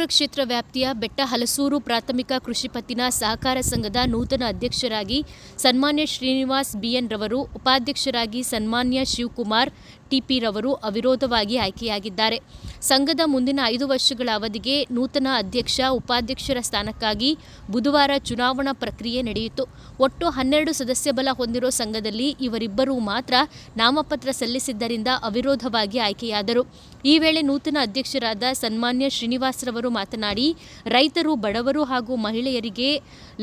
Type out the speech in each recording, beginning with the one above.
ವಿಜಯಪುರ ಕ್ಷೇತ್ರ ವ್ಯಾಪ್ತಿಯ ಬೆಟ್ಟಹಲಸೂರು ಪ್ರಾಥಮಿಕ ಕೃಷಿ ಪತ್ತಿನ ಸಹಕಾರ ಸಂಘದ ನೂತನ ಅಧ್ಯಕ್ಷರಾಗಿ ಸನ್ಮಾನ್ಯ ಶ್ರೀನಿವಾಸ್ ಬಿಎನ್ ರವರು, ಉಪಾಧ್ಯಕ್ಷರಾಗಿ ಸನ್ಮಾನ್ಯ ಶಿವಕುಮಾರ್ ಟಿಪಿ ರವರು ಅವಿರೋಧವಾಗಿ ಆಯ್ಕೆಯಾಗಿದ್ದಾರೆ. ಸಂಘದ ಮುಂದಿನ 5 ವರ್ಷಗಳ ಅವಧಿಗೆ ನೂತನ ಅಧ್ಯಕ್ಷ, ಉಪಾಧ್ಯಕ್ಷರ ಸ್ಥಾನಕ್ಕಾಗಿ ಬುಧವಾರ ಚುನಾವಣಾ ಪ್ರಕ್ರಿಯೆ ನಡೆಯಿತು. ಒಟ್ಟು 12 ಸದಸ್ಯ ಬಲ ಹೊಂದಿರುವ ಸಂಘದಲ್ಲಿ ಇವರಿಬ್ಬರೂ ಮಾತ್ರ ನಾಮಪತ್ರ ಸಲ್ಲಿಸಿದ್ದರಿಂದ ಅವಿರೋಧವಾಗಿ ಆಯ್ಕೆಯಾದರು. ಈ ವೇಳೆ ನೂತನ ಅಧ್ಯಕ್ಷರಾದ ಸನ್ಮಾನ್ಯ ಶ್ರೀನಿವಾಸ್ ರವರು ಮಾತನಾಡಿ, ರೈತರು, ಬಡವರು ಹಾಗೂ ಮಹಿಳೆಯರಿಗೆ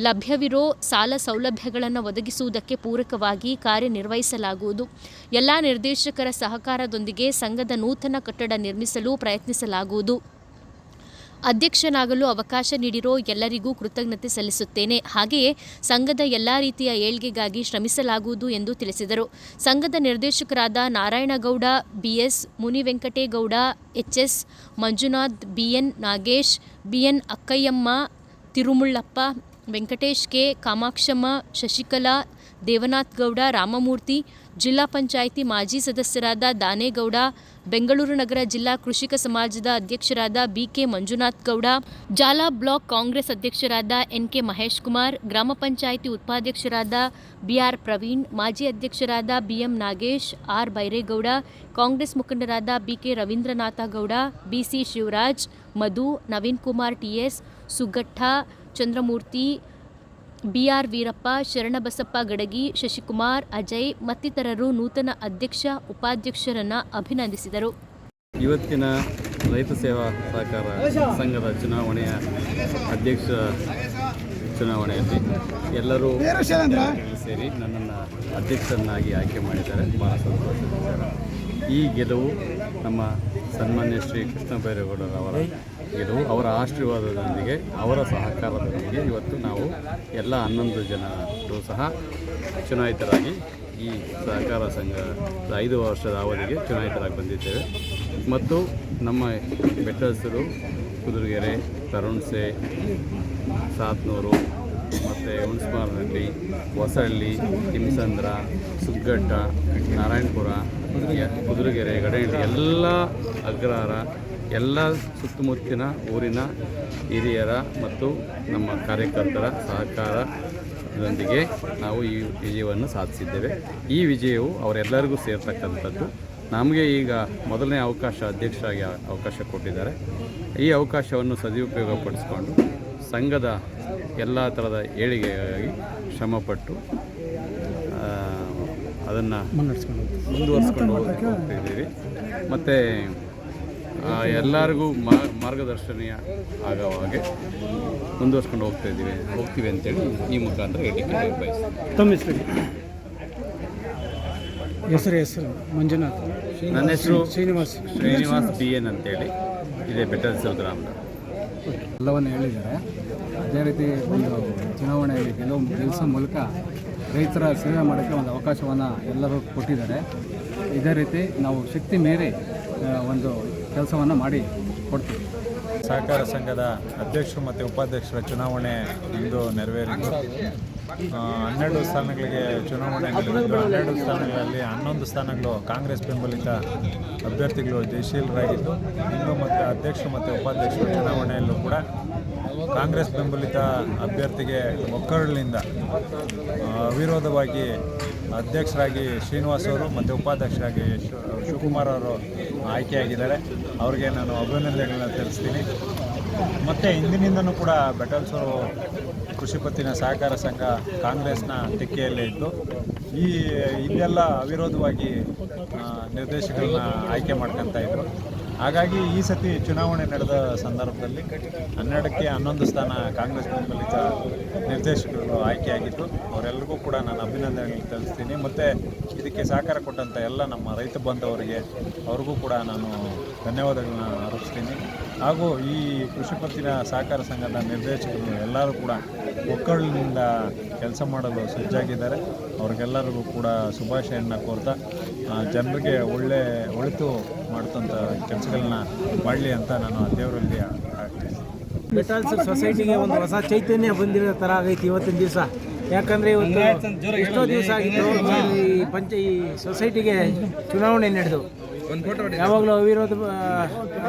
ಲಭ್ಯವಿರೋ ಸಾಲ ಸೌಲಭ್ಯಗಳನ್ನು ಒದಗಿಸುವುದಕ್ಕೆ ಪೂರಕವಾಗಿ ಕಾರ್ಯನಿರ್ವಹಿಸಲಾಗುವುದು. ಎಲ್ಲ ನಿರ್ದೇಶಕರ ಸಹಕಾರದೊಂದಿಗೆ ಸಂಘದ ನೂತನ ಕಟ್ಟಡ ನಿರ್ಮಿಸಲು ಪ್ರಯತ್ನಿಸಲಾಗುವುದು. ಅಧ್ಯಕ್ಷನಾಗಲು ಅವಕಾಶ ನೀಡಿರೋ ಎಲ್ಲರಿಗೂ ಕೃತಜ್ಞತೆ ಸಲ್ಲಿಸುತ್ತೇನೆ. ಹಾಗೆಯೇ ಸಂಘದ ಎಲ್ಲ ರೀತಿಯ ಏಳ್ಗೆಗಾಗಿ ಶ್ರಮಿಸಲಾಗುವುದು ಎಂದು ತಿಳಿಸಿದರು. ಸಂಘದ ನಿರ್ದೇಶಕರಾದ Narayanagowda BS, Munivenkategowda HS, Manjunath BN, Nagesh BN, Akkayyamma, Tirumullappa, Venkatesh K, Kamakshamma, Shashikala, Devanath Gowda, Ramamurthy, ಜಿಲ್ಲಾ ಪಂಚಾಯಿತಿ ಮಾಜಿ ಸದಸ್ಯರಾದ ದಾನೇಗೌಡ, ಬೆಂಗಳೂರು ನಗರ ಜಿಲ್ಲಾ ಕೃಷಿಕ ಸಮಾಜದ ಅಧ್ಯಕ್ಷರಾದ ಬಿಕೆ ಮಂಜುನಾಥ್ ಗೌಡ, ಜಾಲ ಬ್ಲಾಕ್ ಕಾಂಗ್ರೆಸ್ ಅಧ್ಯಕ್ಷರಾದ ಎನ್ಕೆ ಮಹೇಶ್ ಕುಮಾರ್, ಗ್ರಾಮ ಪಂಚಾಯಿತಿ ಉಪಾಧ್ಯಕ್ಷರಾದ ಬಿಆರ್ ಪ್ರವೀಣ್, ಮಾಜಿ ಅಧ್ಯಕ್ಷರಾದ ಬಿಎಂ ನಾಗೇಶ್, ಆರ್ ಬೈರೇಗೌಡ, ಕಾಂಗ್ರೆಸ್ ಮುಖಂಡರಾದ ಬಿಕೆ ರವೀಂದ್ರನಾಥ ಗೌಡ, ಬಿಸಿ ಶಿವರಾಜ್, ಮಧು, ನವೀನ್ ಕುಮಾರ್ ಟಿಎಸ್, ಸುಗಠ, ಚಂದ್ರಮೂರ್ತಿ, ಬಿಆರ್ ವೀರಪ್ಪ, ಶರಣಬಸಪ್ಪ ಗಡಗಿ, ಶಶಿಕುಮಾರ್, ಅಜಯ್ ಮತ್ತಿತರರು ನೂತನ ಅಧ್ಯಕ್ಷ, ಉಪಾಧ್ಯಕ್ಷರನ್ನು ಅಭಿನಂದಿಸಿದರು. ಇವತ್ತಿನ ರೈತ ಸೇವಾ ಸಹಕಾರ ಸಂಘದ ಚುನಾವಣೆಯ ಅಧ್ಯಕ್ಷ ಚುನಾವಣೆಯಲ್ಲಿ ಎಲ್ಲರೂ ಸೇರಿ ನನ್ನನ್ನು ಅಧ್ಯಕ್ಷರನ್ನಾಗಿ ಆಯ್ಕೆ ಮಾಡಿದ್ದಾರೆ. ಭಾಳ ಸಂತೋಷದ. ಈ ಗೆಲುವು ನಮ್ಮ ಸನ್ಮಾನ್ಯ ಶ್ರೀ ಕೃಷ್ಣ ಬೈರೇಗೌಡರವರ ಗೆಲುವು. ಅವರ ಆಶೀರ್ವಾದದೊಂದಿಗೆ, ಅವರ ಸಹಕಾರದೊಂದಿಗೆ ಇವತ್ತು ನಾವು ಎಲ್ಲ 11 ಜನರು ಸಹ ಚುನಾಯಿತರಾಗಿ ಈ ಸಹಕಾರ ಸಂಘದ 5 ವರ್ಷದ ಅವಧಿಗೆ ಚುನಾಯಿತರಾಗಿ ಬಂದಿದ್ದೇವೆ. ಮತ್ತು ನಮ್ಮ ಬೆಟ್ಟಹಲಸೂರು, ಕುದುರೆಗೆರೆ, ಕರುಣಸೆ, ಸಾತ್ನೂರು ಮತ್ತು ಹುಣಸಮಾರಹಳ್ಳಿ, ಹೊಸಹಳ್ಳಿ, ತಿಮ್ಸಂದ್ರ, ಸುಗ್ಗಟ್ಟ, ನಾರಾಯಣಪುರ, ಕುದುರೆಗೆರೆ, ಗಡಹಳ್ಳಿ, ಎಲ್ಲ ಅಗ್ರಹಾರ, ಎಲ್ಲ ಸುತ್ತಮುತ್ತಲಿನ ಊರಿನ ಹಿರಿಯರ ಮತ್ತು ನಮ್ಮ ಕಾರ್ಯಕರ್ತರ ಸಹಕಾರದೊಂದಿಗೆ ನಾವು ಈ ವಿಜಯವನ್ನು ಸಾಧಿಸಿದ್ದೇವೆ. ಈ ವಿಜಯವು ಅವರೆಲ್ಲರಿಗೂ ಸೇರ್ತಕ್ಕಂಥದ್ದು. ನಮಗೆ ಈಗ ಮೊದಲನೇ ಅಧ್ಯಕ್ಷರಾಗಿ ಅವಕಾಶ ಕೊಟ್ಟಿದ್ದಾರೆ. ಈ ಅವಕಾಶವನ್ನು ಸದುಪಯೋಗಪಡಿಸಿಕೊಂಡು ಸಂಘದ ಎಲ್ಲ ಥರದ ಏಳಿಗೆಗಾಗಿ ಶ್ರಮಪಟ್ಟು ಅದನ್ನು ಮುಂದುವರಿಸ್ಕೊಂಡು ಹೋಗ್ತಿದ್ದೀವಿ. ಮತ್ತು ಎಲ್ಲರಿಗೂ ಮಾರ್ಗದರ್ಶನೀಯ ಆಗೋ ಹಾಗೆ ಮುಂದುವರ್ಸ್ಕೊಂಡು ಹೋಗ್ತೀವಿ ಅಂತೇಳಿ ಈ ಮುಖಾಂತರ ಹೇಳಿಕೆ ಬಯಸ್ತೀನಿ. ತಮ್ಮ ಹೆಸರು ಮಂಜುನಾಥ್. ನನ್ನ ಹೆಸರು ಶ್ರೀನಿವಾಸ್ ಬಿ ಎನ್ ಅಂತೇಳಿ ಇದೆ, ಬೆಟ್ಟಹಲಸೂರು ಗ್ರಾಮದ. ಎಲ್ಲವನ್ನು ಹೇಳಿದ್ದಾರೆ. ಅದೇ ರೀತಿ ಒಂದು ಚುನಾವಣೆಯಲ್ಲಿ ಗೆಲ್ಲಿಸೋ ಮೂಲಕ ರೈತರ ಸೇವೆ ಮಾಡೋಕ್ಕೆ ಒಂದು ಅವಕಾಶವನ್ನು ಎಲ್ಲರೂ ಕೊಟ್ಟಿದ್ದಾರೆ. ಇದೇ ರೀತಿ ನಾವು ಶಕ್ತಿ ಮೀರಿ ಒಂದು ಕೆಲಸವನ್ನು ಮಾಡಿ ಕೊಡ್ತೀವಿ. ಸಹಕಾರ ಸಂಘದ ಅಧ್ಯಕ್ಷರು ಮತ್ತು ಉಪಾಧ್ಯಕ್ಷರ ಚುನಾವಣೆ ಇಂದು ನೆರವೇರಿದ್ದು 12 ಸ್ಥಾನಗಳಿಗೆ ಚುನಾವಣೆ ನಡೆದಿದ್ದು 12 ಸ್ಥಾನಗಳಲ್ಲಿ 11 ಸ್ಥಾನಗಳು ಕಾಂಗ್ರೆಸ್ ಬೆಂಬಲಿತ ಅಭ್ಯರ್ಥಿಗಳು ಜಯಶೀಲರಾಗಿದ್ದು, ಇಂದು ಮತ್ತು ಅಧ್ಯಕ್ಷರು ಮತ್ತು ಉಪಾಧ್ಯಕ್ಷರ ಚುನಾವಣೆಯಲ್ಲೂ ಕೂಡ ಕಾಂಗ್ರೆಸ್ ಬೆಂಬಲಿತ ಅಭ್ಯರ್ಥಿಗೆ ಒಕ್ಕಲಿನಿಂದ ಅವಿರೋಧವಾಗಿ ಅಧ್ಯಕ್ಷರಾಗಿ ಶ್ರೀನಿವಾಸ್ ಅವರು ಮತ್ತು ಉಪಾಧ್ಯಕ್ಷರಾಗಿ ಶಿವಕುಮಾರ್ ಅವರು ಆಯ್ಕೆಯಾಗಿದ್ದಾರೆ. ಅವರಿಗೆ ನಾನು ಅಭಿನಂದನೆಗಳನ್ನ ತಿಳಿಸ್ತೀನಿ. ಮತ್ತು ಇಂದಿನಿಂದನೂ ಕೂಡ ಬೆಟ್ಟಹಲಸೂರು ಕೃಷಿ ಪತ್ತಿನ ಸಹಕಾರ ಸಂಘ ಕಾಂಗ್ರೆಸ್ನ ತೆಕ್ಕೆಯಲ್ಲೇ ಇದ್ದು ಇಲ್ಲೆಲ್ಲ ಅವಿರೋಧವಾಗಿ ನಿರ್ದೇಶಕರನ್ನ ಆಯ್ಕೆ ಮಾಡ್ಕೊತಾ ಇದ್ರು. ಹಾಗಾಗಿ ಈ ಸತಿ ಚುನಾವಣೆ ನಡೆದ ಸಂದರ್ಭದಲ್ಲಿ 12ಕ್ಕೆ 11 ಸ್ಥಾನ ಕಾಂಗ್ರೆಸ್ ಬೆಂಬಲಿತ ನಿರ್ದೇಶಕರು ಆಯ್ಕೆಯಾಗಿದ್ದು ಅವರೆಲ್ಲರಿಗೂ ಕೂಡ ನಾನು ಅಭಿನಂದನೆಗಳನ್ನು ತಿಳಿಸ್ತೀನಿ. ಮತ್ತು ಇದಕ್ಕೆ ಸಹಕಾರ ಕೊಟ್ಟಂಥ ಎಲ್ಲ ನಮ್ಮ ರೈತ ಬಾಂಧವರಿಗೆ ಅವ್ರಿಗೂ ಕೂಡ ನಾನು ಧನ್ಯವಾದಗಳನ್ನ ಅರ್ಪಿಸ್ತೀನಿ. ಹಾಗೂ ಈ ಕೃಷಿ ಪತ್ತಿನ ಸಹಕಾರ ಸಂಘದ ನಿರ್ದೇಶಕರು ಎಲ್ಲರೂ ಕೂಡ ಒಕ್ಕಲಿನಿಂದ ಕೆಲಸ ಮಾಡಲು ಸಜ್ಜಾಗಿದ್ದಾರೆ. ಅವ್ರಿಗೆಲ್ಲರಿಗೂ ಕೂಡ ಶುಭಾಶಯವನ್ನು ಕೋರ್ತಾ ಜನರಿಗೆ ಒಳಿತು ಮಾಡ್ತಂಥ ಕೆಲಸಗಳನ್ನ ಮಾಡಲಿ ಅಂತ ನಾನು ದೇವರಲ್ಲಿ ಬೆಟ್ಟಹಲಸೂರು ಸೊಸೈಟಿಗೆ ಒಂದು ಹೊಸ ಚೈತನ್ಯ ಬಂದಿರೋ ಥರ ಆಗೈತಿ ಇವತ್ತಿನ ದಿವಸ. ಯಾಕಂದರೆ ಇವತ್ತು ಎಷ್ಟೋ ದಿವಸ ಆಗಿತ್ತು ಈ ಸೊಸೈಟಿಗೆ ಚುನಾವಣೆ ನಡೆದು ಯಾವಾಗಲೂ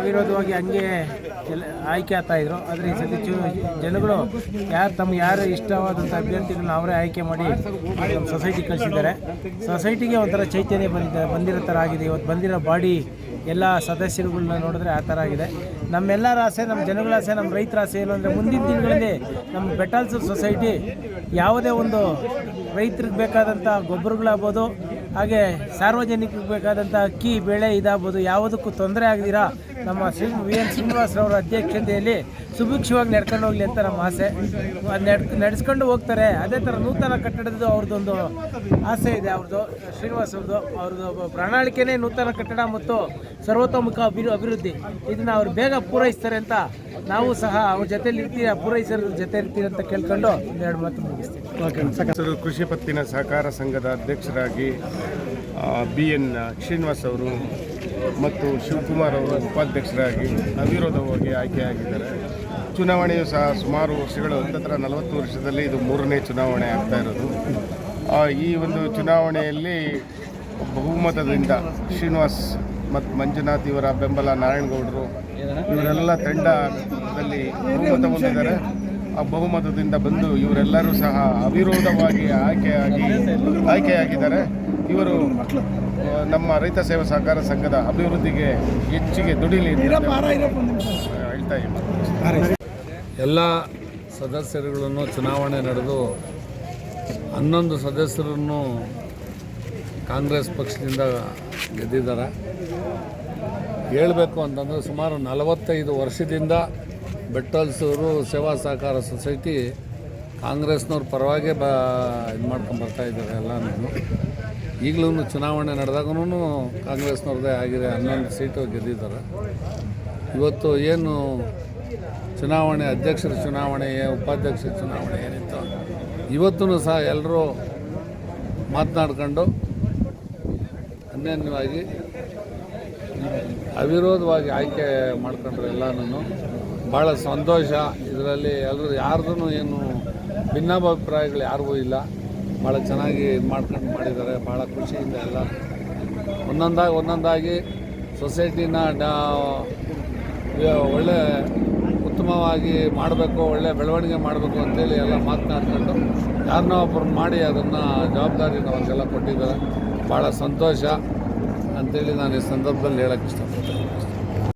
ಅವಿರೋಧವಾಗಿ ಹಂಗೆ ಆಯ್ಕೆ ಆಗ್ತಾಯಿದ್ರು. ಆದರೆ ಈ ಸತಿ ಜನಗಳು ಯಾರು ಇಷ್ಟವಾದಂಥ ಅಭ್ಯರ್ಥಿಗಳನ್ನ ಅವರೇ ಆಯ್ಕೆ ಮಾಡಿ ನಮ್ಮ ಸೊಸೈಟಿ ಕಳಿಸಿದ್ದಾರೆ. ಸೊಸೈಟಿಗೆ ಒಂಥರ ಚೈತನ್ಯ ಬಂದಿರೋ ಥರ ಆಗಿದೆ. ಇವತ್ತು ಬಂದಿರೋ ಬಾಡಿ ಎಲ್ಲ ಸದಸ್ಯರುಗಳನ್ನ ನೋಡಿದ್ರೆ ಆ ಥರ ಆಗಿದೆ. ನಮ್ಮೆಲ್ಲರ ಆಸೆ, ನಮ್ಮ ಜನಗಳ ಆಸೆ, ನಮ್ಮ ರೈತರ ಆಸೆ ಏನು ಅಂದರೆ ಮುಂದಿನ ದಿನಗಳಲ್ಲಿ ನಮ್ಮ ಬೆಟಾಲ್ಸೂರು ಸೊಸೈಟಿ ಯಾವುದೇ ಒಂದು ರೈತರಿಗೆ ಬೇಕಾದಂಥ ಗೊಬ್ಬರಗಳಾಗ್ಬೋದು, ಹಾಗೆ ಸಾರ್ವಜನಿಕರಿಗೆ ಬೇಕಾದಂಥ ಅಕ್ಕಿ ಬೆಳೆ ಇದಾಗ್ಬೋದು, ಯಾವುದಕ್ಕೂ ತೊಂದರೆ ಆಗದಿರಾ ನಮ್ಮ ವಿ.ಎನ್. ಶ್ರೀನಿವಾಸರವರ ಅಧ್ಯಕ್ಷತೆಯಲ್ಲಿ ಸುಭಿಕ್ಷವಾಗಿ ನಡ್ಕೊಂಡು ಹೋಗಲಿ ಅಂತ ನಮ್ಮ ಆಸೆ. ನಡೆಸ್ಕೊಂಡು ಹೋಗ್ತಾರೆ. ಅದೇ ಥರ ನೂತನ ಕಟ್ಟಡದ ಅವ್ರದ್ದೊಂದು ಆಸೆ ಇದೆ. ಶ್ರೀನಿವಾಸ್ ಅವ್ರದ್ದು ಪ್ರಣಾಳಿಕೆನೇ ನೂತನ ಕಟ್ಟಡ ಮತ್ತು ಸರ್ವತೋಮುಖ ಅಭಿವೃದ್ಧಿ. ಇದನ್ನು ಅವ್ರು ಬೇಗ ಪೂರೈಸ್ತಾರೆ ಅಂತ ನಾವು ಸಹ ಅವ್ರ ಜೊತೆಲಿ ಪೂರೈಸೋರ ಜೊತೆ ಇರ್ತೀವಿ ಅಂತ ಕೇಳ್ಕೊಂಡು ಒಂದೆರಡು ಮಾತು ಮುಗಿಸ್ತೀವಿ. ಕೃಷಿ ಪತ್ತಿನ ಸಹಕಾರ ಸಂಘದ ಅಧ್ಯಕ್ಷರಾಗಿ ಬಿ.ಎನ್. ಶ್ರೀನಿವಾಸ್ ಅವರು ಮತ್ತು ಶಿವಕುಮಾರ್ ಅವರು ಉಪಾಧ್ಯಕ್ಷರಾಗಿ ಅವಿರೋಧವಾಗಿ ಆಯ್ಕೆಯಾಗಿದ್ದಾರೆ. ಚುನಾವಣೆಯು ಸಹ ಸುಮಾರು ವರ್ಷಗಳು, ಹತ್ತತ್ರ 40 ವರ್ಷದಲ್ಲಿ ಇದು 3ನೇ ಚುನಾವಣೆ ಆಗ್ತಾ ಇರೋದು. ಈ ಒಂದು ಚುನಾವಣೆಯಲ್ಲಿ ಬಹುಮತದಿಂದ ಶ್ರೀನಿವಾಸ್ ಮತ್ತು ಮಂಜುನಾಥ್ ಇವರ ಬೆಂಬಲ, ನಾರಾಯಣಗೌಡರು ಇವರೆಲ್ಲ ತಂಡದಲ್ಲಿ ಬಹುಮತ ಹೊಂದಿದ್ದಾರೆ. ಆ ಬಹುಮತದಿಂದ ಬಂದು ಇವರೆಲ್ಲರೂ ಸಹ ಅವಿರೋಧವಾಗಿ ಆಯ್ಕೆಯಾಗಿದ್ದಾರೆ. ಇವರು ನಮ್ಮ ರೈತ ಸೇವಾ ಸಹಕಾರ ಸಂಘದ ಅಭಿವೃದ್ಧಿಗೆ ಹೆಚ್ಚಿಗೆ ದುಡಿಲಿ ಹೇಳ್ತಾ ಇದ್ದೀನಿ. ಎಲ್ಲ ಸದಸ್ಯರುಗಳನ್ನು ಚುನಾವಣೆ ನಡೆದು 11 ಸದಸ್ಯರನ್ನು ಕಾಂಗ್ರೆಸ್ ಪಕ್ಷದಿಂದ ಗೆದ್ದಿದ್ದಾರೆ. ಹೇಳಬೇಕು ಅಂತಂದರೆ ಸುಮಾರು 45 ವರ್ಷದಿಂದ ಬೆಟ್ಟಲ್ಸೂರು ಸೇವಾ ಸಹಕಾರ ಸೊಸೈಟಿ ಕಾಂಗ್ರೆಸ್ನವ್ರ ಪರವಾಗೇ ಇದು ಮಾಡ್ಕೊಂಡು ಬರ್ತಾಯಿದ್ದಾರೆ. ಎಲ್ಲನೂ ಈಗಲೂ ಚುನಾವಣೆ ನಡೆದಾಗೂ ಕಾಂಗ್ರೆಸ್ನವ್ರದ್ದೇ ಆಗಿದೆ. 11 ಸೀಟು ಗೆದ್ದಿದ್ದಾರೆ. ಇವತ್ತು ಏನು ಚುನಾವಣೆ, ಅಧ್ಯಕ್ಷರ ಚುನಾವಣೆ, ಉಪಾಧ್ಯಕ್ಷರ ಚುನಾವಣೆ ಏನಿತ್ತು, ಇವತ್ತೂ ಸಹ ಎಲ್ಲರೂ ಮಾತನಾಡ್ಕೊಂಡು ಅನ್ಯೋನ್ಯವಾಗಿ ಅವಿರೋಧವಾಗಿ ಆಯ್ಕೆ ಮಾಡ್ಕೊಂಡ್ರೆ ಎಲ್ಲನೂ ಭಾಳ ಸಂತೋಷ. ಇದರಲ್ಲಿ ಎಲ್ಲರೂ ಯಾರ್ದೂ ಏನು ಭಿನ್ನಾಭಿಪ್ರಾಯಗಳು ಯಾರಿಗೂ ಇಲ್ಲ. ಭಾಳ ಚೆನ್ನಾಗಿ ಇದು ಮಾಡ್ಕೊಂಡು ಮಾಡಿದ್ದಾರೆ. ಭಾಳ ಖುಷಿಯಿಂದ ಎಲ್ಲ ಒಂದೊಂದಾಗಿ ಸೊಸೈಟಿನ ಒಳ್ಳೆ ಉತ್ತಮವಾಗಿ ಮಾಡಬೇಕು, ಒಳ್ಳೆ ಬೆಳವಣಿಗೆ ಮಾಡಬೇಕು ಅಂತೇಳಿ ಎಲ್ಲ ಮಾತನಾಡ್ಕೊಂಡು ಯಾರನ್ನೋ ಒಬ್ಬರು ಮಾಡಿ ಅದನ್ನು ಜವಾಬ್ದಾರಿ ನಮಗೆಲ್ಲ ಕೊಟ್ಟಿದ್ದಾರೆ. ಭಾಳ ಸಂತೋಷ ಅಂತೇಳಿ ನಾನು ಈ ಸಂದರ್ಭದಲ್ಲಿ ಹೇಳೋಕ್ಕೆ ಇಷ್ಟಪಡ್ತೀನಿ.